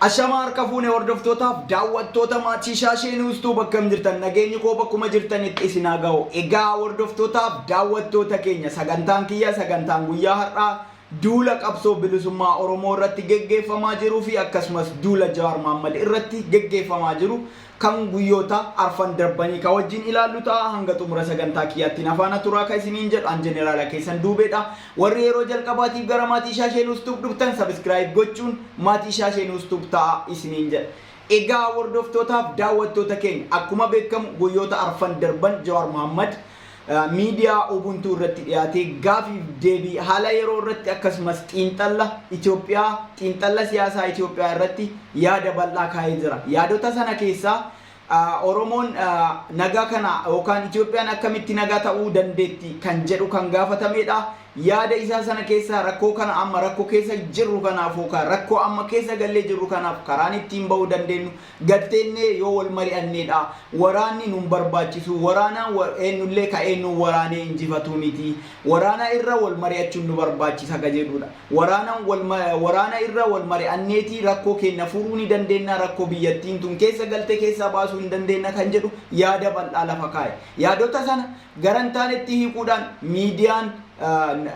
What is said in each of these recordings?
Ashama harka fuune hordoftootaaf daawwattoota maatii shaashee nuustuu bakka jirtan nageenyi koo bakkuma jirtanitti isin haa ga'u. Egaa hordoftootaaf daawwattoota keenya sagantaan kiyya sagantaan guyyaa har'aa duula qabsoo bilisummaa Oromoo irratti geggeeffamaa jiruu fi akkasumas duula Jawaar Mohaammed irratti geggeeffamaa jiru kan guyyoota arfan darbanii ka wajjin ilaallu ta'a. Hanga xumura sagantaa kiyyaatti afaana turaa ka isiniin jedhu an jeneraala keessan duubeedha. Warri yeroo jalqabaatiif gara maatii shaashee nuustuu dhuftan subscribe gochuun maatii shaashee nuustuu ta'a isiniin jedha. Egaa hordoftootaaf daawwattoota keenya akkuma beekamu guyyoota arfan darban Jawaar Mohaammed miidiyaa Ubuntu irratti dhiyaatee gaaffii deebii haala yeroo irratti akkasumas xiinxala Itoophiyaa xiinxala siyaasaa Itoophiyaa irratti yaada bal'aa kaa'ee jira. Yaadota sana keessaa Oromoon nagaa kana yookaan Itoophiyaan akkamitti nagaa ta'uu dandeetti kan jedhu kan gaafatamedha. Yaada isaa sana keessaa rakkoo kana amma rakkoo keessa jirru kanaaf yookaan rakkoo amma keessa gallee jirru kanaaf karaan ittiin bahuu dandeenyu galteennee yoo wal mari'anneedha. Waraanni nun barbaachisu waraana eenyullee ka eenyu waraanee injifatu miti. Waraana irra wal mari'achuun nu barbaachisa jedhudha. Waraana irra wal mari'anneeti rakkoo keenya furuu ni dandeenya, rakkoo biyyattiin tun keessa galte keessa baasuu ni dandeenya kan jedhu yaada bal'aa lafa kaa'e. Yaadota sana garantaanetti hiikuudhaan miidiyaan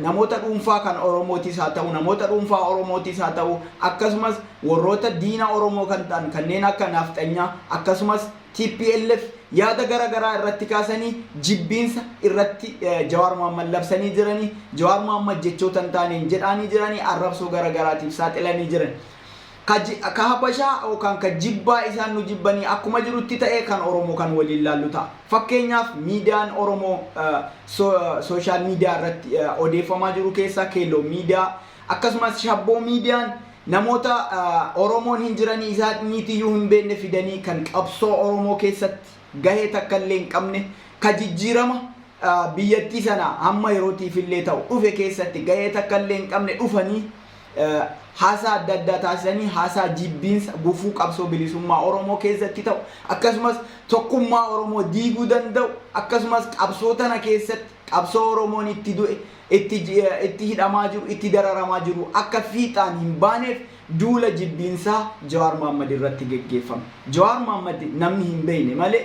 namoota dhuunfaa kan Oromootis haa ta'u namoota dhuunfaa Oromootis haa ta'u akkasumas warroota diina Oromoo kan ta'an kanneen akka Nafxanyaa akkasumas TPLF yaada garagaraa irratti kaasanii jibbiinsa irratti Jawaar Mohaammed labsanii jiranii Jawaar Mohaammed jechoota hin taaneen jedhanii jiranii arrabsoo garagaraatiif saaxilanii jiran. Ka habashaa yookaan ka jibbaa isaan nu jibbanii akkuma jirutti ta'ee kan Oromoo kan waliin laallu ta'a. Fakkeenyaaf miidiyaan Oromoo sooshaal miidiyaa irratti odeeffamaa jiru keessaa Keelloo miidiyaa akkasumas Shabboo miidiyaan namoota Oromoon hin jiranii isaaniitiyyuu hin beekne fidanii kan qabsoo Oromoo keessatti gahee takka illee hin qabne ka jijjiirama biyyattii sana hamma yerootiif illee ta'u dhufe keessatti gahee takka illee hin qabne dhufanii haasaa adda addaa taasisanii haasaa jibbiinsa gufuu qabsoo bilisummaa Oromoo keessatti ta'u akkasumas tokkummaa Oromoo diiguu danda'u akkasumas qabsoo tana keessatti qabsoo Oromoon itti du'e itti hidhamaa jiru itti dararamaa jiru akka fiixaan hin baaneef duula jibbiinsaa Jawaar Mohaammed irratti geggeeffama. Jawaar Mohaammed namni hin beekne malee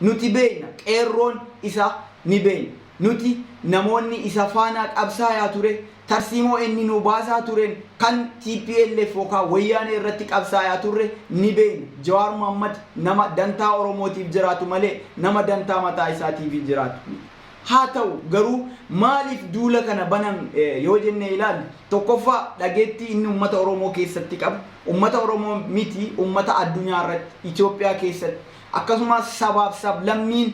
nuti beekna, qeerroon isa ni beekna. Nuti namoonni isa faana qabsaayaa ture tarsiimoo inni nu baasaa tureen kan TPLF yookaan wayyaanee irratti qabsaayaa turre ni beekna. Jawaar Mohaammed nama dantaa Oromootiif jiraatu malee nama dantaa mataa isaatiif jiraatu. Haa ta'u garuu maaliif duula kana banan yoo jenne ilaalle tokkoffaa dhageettii inni uummata Oromoo keessatti qabu uummata Oromoo miti uummata addunyaa irratti Itoophiyaa keessatti akkasumas sabaaf sablammiin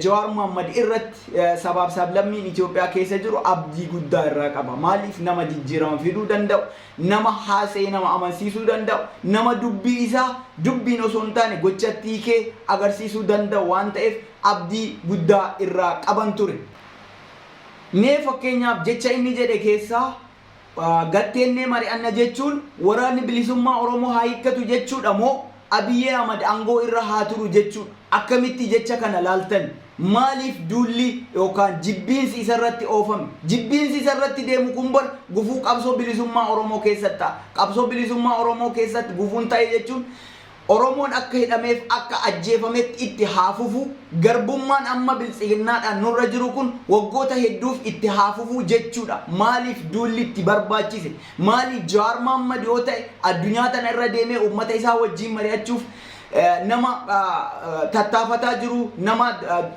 Jawaar Mohaammed irratti sabaaf sablammiin Itoophiyaa keessa jiru abdii guddaa irraa qaba. Maaliif nama jijjiirama fiduu danda'u, nama haasa'ee nama amansiisuu danda'u, nama dubbii isaa dubbiin osoo hin taane gochatti hiikee agarsiisuu danda'u waan ta'eef abdii guddaa irraa qaban ture. Mee fakkeenyaaf jecha inni jedhe keessaa gatteennee mari'anna jechuun waraanni bilisummaa Oromoo haa hiikkatu jechuudha moo Abiy Ahmed aangoo irra haa turu jechuudha. Akkamitti jecha kana laaltan? Maaliif duulli yookaan jibbiinsi isarratti oofame? Jibbiinsi isarratti deemu kun bar gufuu qabsoo bilisummaa Oromoo keessatti ta'a. Qabsoo bilisummaa Oromoo keessatti gufuun ta'e jechuun Oromoon akka hidhameef akka ajjeefametti itti haafufu garbummaan amma biltsiginnaadhaan nurra jiru kun waggoota hedduuf itti haafufu jechuudha. Maaliif duulli itti barbaachise? Maaliif Jawaar Mohaammed yoo ta'e addunyaa tana irra deemee uummata isaa wajjin mari'achuuf nama tattaafataa jiru nama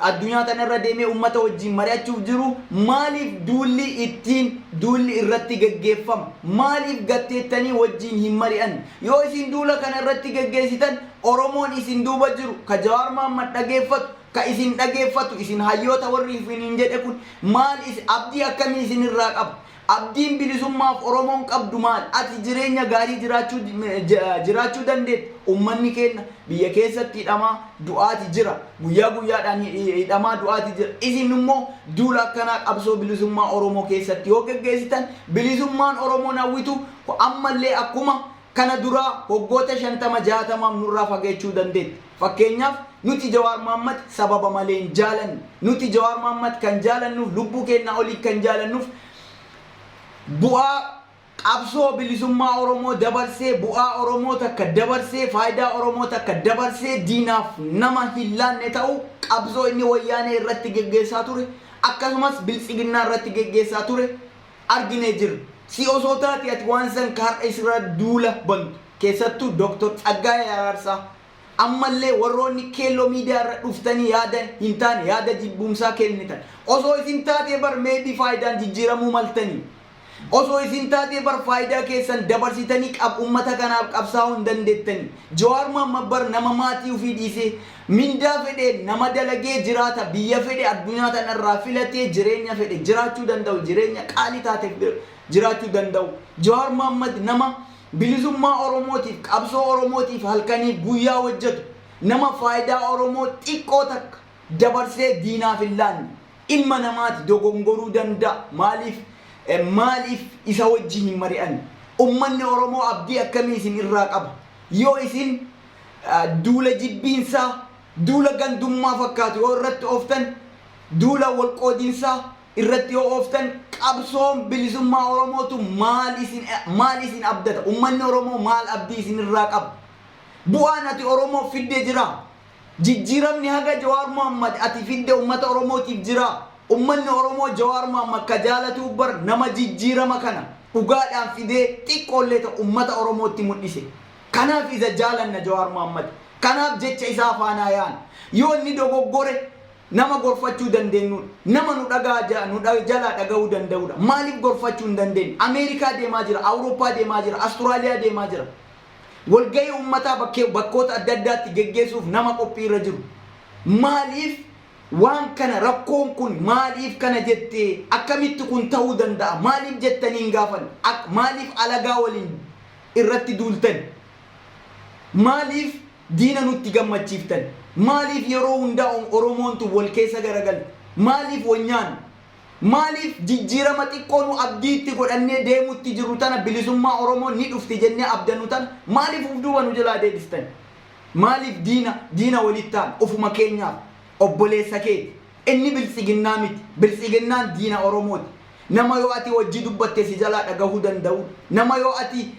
addunyaa tana irra deemee uummata wajjin mari'achuuf jiru maaliif duulli irratti geggeeffama? Maaliif gatteettanii wajjin hin mari'an? Yoo isin duula kana irratti geggeessitan Oromoon isin duuba jiru ka Jawaar Mohaammed dhageeffatu ka isin dhageeffatu isin hayyoota warri hin jedhe kun maal abdii akkamii isin irraa qaba? Abdiin bilisummaaf Oromoon qabdu maal? Ati jireenya gaarii jiraachuu dandeetta. Uummanni keenya biyya keessatti hidhamaa du'aati jira. Guyyaa guyyaadhaan hidhamaa du'aati jira. Isin immoo duula akkanaa qabsoo bilisummaa Oromoo keessatti yoo geggeessitan bilisummaan Oromoon hawwitu ammallee akkuma kana duraa waggoota 50-60 nurraa fageechuu dandeetti. Fakkeenyaaf nuti Jawaar Mohaammed sababa malee hin jaalanne. Nuti Jawaar Mohaammed kan jaalannuuf lubbuu keenya olii kan jaalannuuf bu'aa qabsoo bilisummaa Oromoo dabarsee bu'aa Oromoo takka dabarsee faayidaa Oromoo takka dabarsee diinaaf nama hin laanne ta'u qabsoo inni wayyaanee irratti geggeessaa ture akkasumas biltsiginnaa irratti geggeessaa ture arginee jirra. Si osoo taate ati waan san har'a isirra duula bantu keessattuu Dr. Tsaggaayee Araarsaa ammallee warroonni keelloo miidiyaa irra dhuftanii yaada hin taane yaada jibbumsaa kennitan osoo isin taate bar meebii faayidaan jijjiiramuu maltanii osoo isin taate bar faayidaa keessan dabarsitanii ummata kanaaf qabsaa'uu hin dandeettanii. Jawaar Mohaammed bar nama maatii ofii dhiisee mindaa fedhe nama dalagee jiraata biyya fedhe addunyaa tanarraa filatee jireenya fedhe jiraachuu danda'u jireenya qaalii taate jiraachuu danda'u. Jawaar Mohaammed nama bilisummaa Oromootiif qabsoo Oromootiif halkaniif guyyaa hojjetu nama faayidaa Oromoo xiqqoo takka dabarsee diinaaf hin laanne ilma namaati dogongoruu danda'a. Maaliif isa wajjin hin mari'an? Ummanni Oromoo abdii akkamii isin irraa qaba? Yoo isin duula jibbiinsaa duula gandummaa fakkaatu yoo irratti ooftan duula walqoodiinsaa irratti yoo ooftan qabsoon bilisummaa Oromootu maal isin abdata? Ummanni Oromoo maal abdii isin irraa qaba? Bu'aan ati Oromoo fidde jira. Jijjiiramni haga Jawaar Mohaammed ati fidde ummata Oromootiif jira. Ummanni Oromoo Jawaar Mohaammed ka jaalatu bar nama jijjiirama kana dhugaadhaan fidee xiqqoollee ta'u ummata Oromootti mul'ise. Kanaaf isa jaalanna Jawaar Mohaammed. Kanaaf jecha isaa faanaa yaana. Yoo inni dogoggore nama gorfachuu dandeenyu nama nu jalaa dhagahuu danda'udha. Maaliif gorfachuu hin dandeenyu? Ameerikaa deemaa jira, Awurooppaa deemaa jira, Asturaaliyaa deemaa jira. Walgahii uummataa bakkoota adda addaatti geggeessuuf nama qophii irra jiru. Maaliif waan kana rakkoon kun maaliif kana jettee akkamitti kun ta'uu danda'a? Maaliif jettanii hin gaafan? Maaliif alagaa waliin irratti duultan? Maaliif diina nutti gammachiiftan? Maaliif yeroo hundaa Oromoontu wal keessa garagal? Maaliif wanyaan? Maaliif jijjiirama xiqqoo nu abdiitti godhannee deemutti jirru tana bilisummaa Oromoo ni dhufti jennee abdannu tana maaliif ufduuba nu jalaa deebistan? Maaliif diina walittaan ofuma keenyaaf obboleessa keeti? Inni biltsiginnaa miti. Biltsiginnaan diina Oromooti. Nama yoo ati wajji dubbatte si jalaa dhagahuu danda'u. Nama yoo ati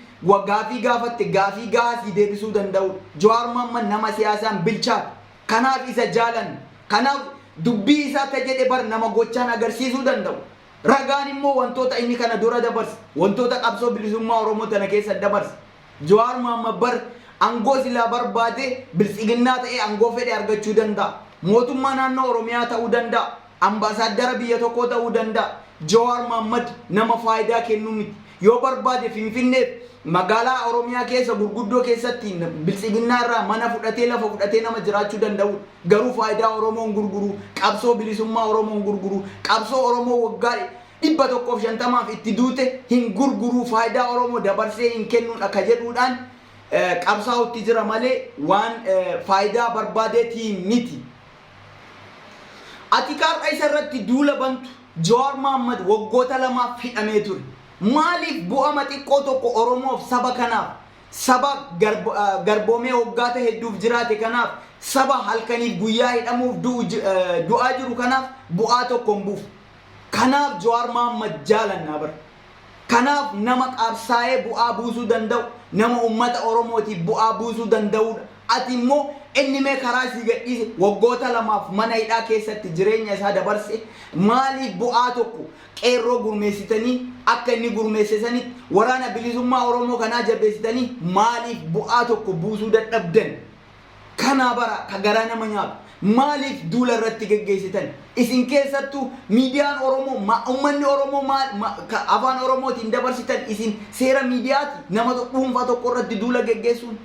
gaafii gaafatte gaafii gahaa si deebisuu danda'u. Jawaar Mohaammed nama siyaasaan bilchaata. Kanaaf isa jaalan. Kanaaf dubbii isaa ta jedhe bar nama gochaan agarsiisuu danda'u. Ragaan immoo wantoota inni kana dura dabarse. Wantoota qabsoo bilisummaa Oromoo tana keessa dabarse. Jawaar Mohaammed bar angoo silaa barbaade biltsiginnaa ta'ee angoo fedhe argachuu danda'a. Mootummaa naannoo Oromiyaa ta'uu danda'a. Ambaasaadara biyya tokkoo ta'uu danda'a. Jawaar Mohaammed nama faayidaa kennu miti. Yoo barbaade Finfinneef magaalaa Oromiyaa keessa gurguddoo keessatti biltsiginnaa irraa mana fudhatee lafa fudhatee nama jiraachuu danda'u. Garuu faayidaa Oromoon gurguru, qabsoo bilisummaa Oromoon gurguru, qabsoo Oromoo waggaa 150 itti duute hin gurguru, faayidaa Oromoo dabarsee hin kennuudha ka jedhuudhaan qabsaa'utti jira malee waan faayidaa barbaadeetii miti. Ati qarxa isarratti duula bantu Jawaar Mohaammed waggoota lamaaf hidhamee ture. Maaliif bu'ama xiqqoo tokko Oromoof saba kanaaf saba garboomee waggaata hedduuf jiraate kanaaf saba halkaniif guyyaa hidhamuuf du'aa jiru kanaaf bu'aa tokko hin buufu. Kanaaf Jawaar Mohaammed jaalannaa bara. Kanaaf nama qabsaa'ee bu'aa buusuu danda'u, nama ummata Oromootiif bu'aa buusuu danda'udha. Ati immoo inni mee karaa si gadhiise waggoota lamaaf mana hidhaa keessatti jireenya isaa dabarse maaliif bu'aa tokko qeerroo gurmeessitanii akka inni gurmeessisanitti waraana bilisummaa Oromoo kanaa jabeessitanii maaliif bu'aa tokko buusuu dadhabdan? Kana bara ka garaa nama nyaatu maaliif duula irratti geggeessitan? Isin keessattuu miidiyaan Oromoo ummanni Oromoo afaan Oromootiin dabarsitan isin seera miidiyaati nama dhuunfaa tokko irratti duula geggeessuun.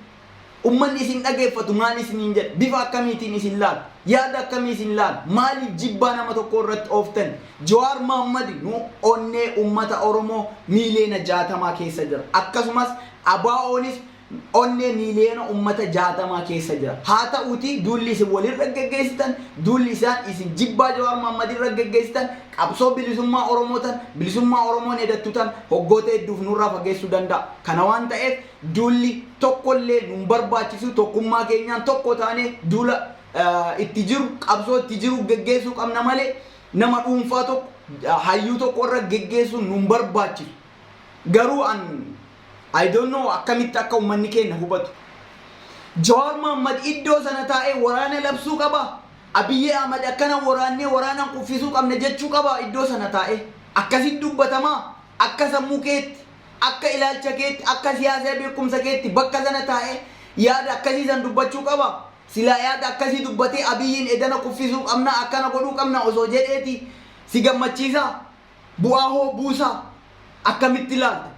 Ummanni isin dhageeffatu maal isiniin jedhe? Bifa akkamiitiin isin laal? Yaada akkamii isin laal? Maaliif jibbaa nama tokko irratti ooftan? Jawaar Mohaammed nu onnee ummata Oromoo miiliyoona 60 keessa jira. Akkasumas ABO'oonis onnee miiliyoona ummata 60 keessa jira. Haa ta'uuti duulli isin walirra geggeessitan, duulli isaan isin jibbaa Jawaar Mohaammed irra geggeessitan qabsoo bilisummaa Oromootan bilisummaa Oromoon edattutan hoggoota hedduuf nurraa fageessuu danda'a. Kana waan ta'eef duulli tokkollee nun barbaachisu tokkummaa keenyaan tokko taane duula itti jiru qabsoo itti jiru geggeessuu qabna malee nama dhuunfaa tokko hayyuu tokko irra geggeessuun nun barbaachisu. garuu I don't know akkamitti akka ummanni keenya hubatu. Jawaar Mohammad iddoo sana taa'ee waraana labsuu qaba. Abiy Ahmed akkana waraanaan kuffisuu qabna jechuu qaba iddoo sana taa'ee. Akkasitti dubbatamaa akka sammuu keetti akka ilaalcha keetti akka siyaasa beekumsa keetti bakka sana taa'ee yaada akkasii san dubbachuu qaba. Sila yaada akkasii dubbatee Abiyyiin edana kuffisuu qabna akkana godhuu qabna osoo jedheeti si gammachiisa. Bu'aa hoo buusa akkamitti ilaalta?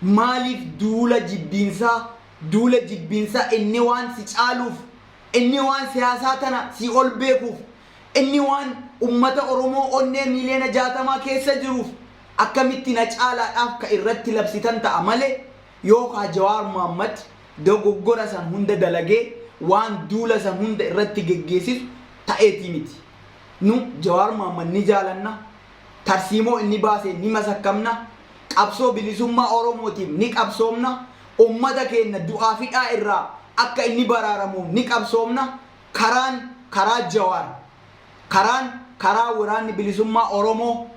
Maaliif duula jibbinsaa inni waan si caaluuf, inni waan siyaasaa tana si ol beekuuf, inni waan ummata Oromoo onnee miliyoona 60 keessa jiruuf akkamitti na caalaadhaaf ka irratti labsitan ta'a malee yookaan Jawaar Mohammad dogoggora san hunda dalagee waan duula san hunda irratti geggeessisu ta'eetii miti. Nu Jawaar Mohammad ni jaalanna, tarsiimoo inni baase ni masakkamna, qabsoo bilisummaa Oromootiif ni qabsoomna, ummata keenya du'aa fidhaa irraa akka inni baraaramu ni qabsoomna. Karaa Jawaar, karaa waraanni bilisummaa Oromoo,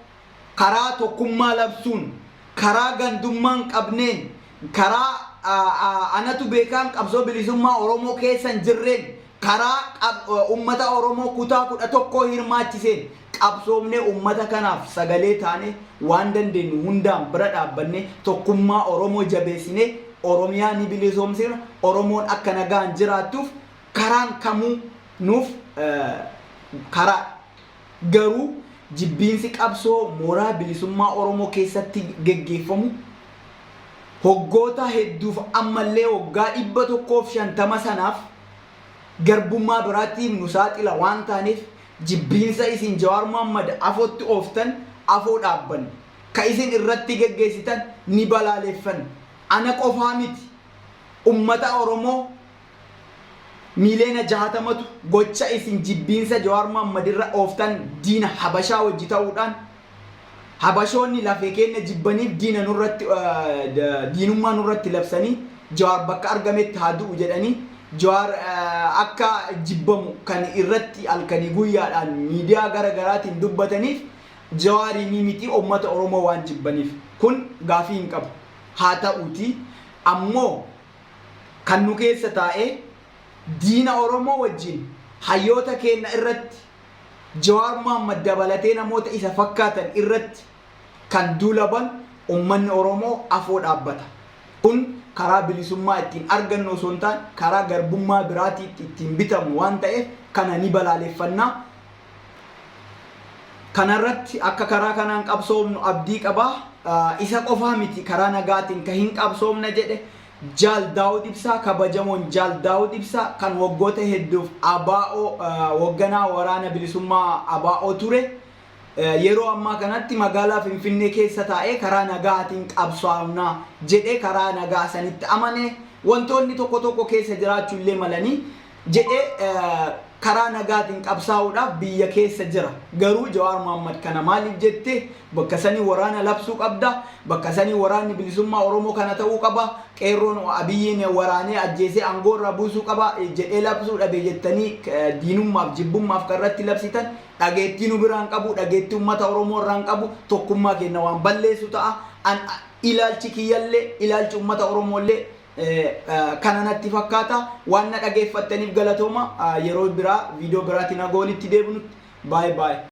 karaa tokkummaa labsuun, karaa gandummaan qabneen, karaa anatu beekaan qabsoo bilisummaa Oromoo keessan jirreen, karaa ummata Oromoo kutaa 11 hirmaachiseen qabsoomne ummata kanaaf sagalee taane waan dandeenyu hundaan bira dhaabbanne tokkummaa Oromoo jabeessine Oromiyaa ni bilisoomsina. Oromoon akka nagaan jiraattuuf karaan kamuu nuuf karaa. Garuu jibbiinsi qabsoo mooraa bilisummaa Oromoo keessatti geggeeffamu hoggoota hedduuf ammallee waggaa 150 sanaaf garbummaa biraatiif nu saaxila waan taaneef jibbiinsa isin Jawaar Mohammad afootti ooftan afoo dhaabban ka isin irratti geggeessitan ni balaaleffan. Ana qofaa miti ummata Oromoo miliyoona 60tu gocha isin jibbiinsa Jawaar Mohammad irra ooftan diina Habashaa wajji ta'uudhaan Habashoonni lafee keenya jibbaniif diinummaa nurratti labsanii Jawaar bakka argametti haa du'u jedhanii Jawaar akka jibbamu kan irratti halkanii guyyaadhaan miidiyaa garaagaraatiin dubbataniif Jawaarii ni miti ummata Oromoo waan jibbaniif kun gaafii hin qabu. Haa ta'uuti ammoo kan nu keessa taa'ee diina Oromoo wajjin hayyoota keenya irratti Jawaar Mohammad dabalatee namoota isa fakkaatan irratti kan duulaban ummanni Oromoo afoo dhaabbata. Kun karaa bilisummaa ittiin argannu osoo hin taane karaa garbummaa biraatiitti ittiin bitamu waan ta'eef kana ni balaaleffannaa. Kanarratti akka karaa kanaan qabsoomnu abdii qabaa. Isa qofaa miti karaa nagaatiin ka hin qabsoomna jedhe Jaal Daawud Ibsaa, kabajamoon Jaal Daawud Ibsaa kan waggoota hedduuf wagganaa waraana bilisummaa ABO ture. Yeroo ammaa kanatti magaalaa Finfinnee keessa taa'ee karaa nagaatiin qabsoomna jedhe karaa nagaa sanitti amane wantoonni tokko keessa jiraachuu illee malanii jedhe karaa nagaatiin qabsaa'uudhaaf biyya keessa jira. Garuu Jawaar Mohammad kana maaliif jette bakka sanii waraana labsuu qabda, bakka sanii waraanni bilisummaa Oromoo kana ta'uu qaba, qeerroon Abiyyiin waraanee ajjeesee aangoo irraa buusuu qaba jedhee labsuu dhabe jettanii diinummaaf jibbummaaf karratti labsitan dhageettii nu biraan qabu, dhageettii ummata Oromoo irraan qabu, tokkummaa keenya waan balleessu ta'a. Ilaalchi kiyyallee ilaalchi ummata Oromoollee kana natti fakkaata. Waan na dhageeffattaniif galatooma. Yeroo biraa viidiyoo biraatiin walitti deebinutti bye bye.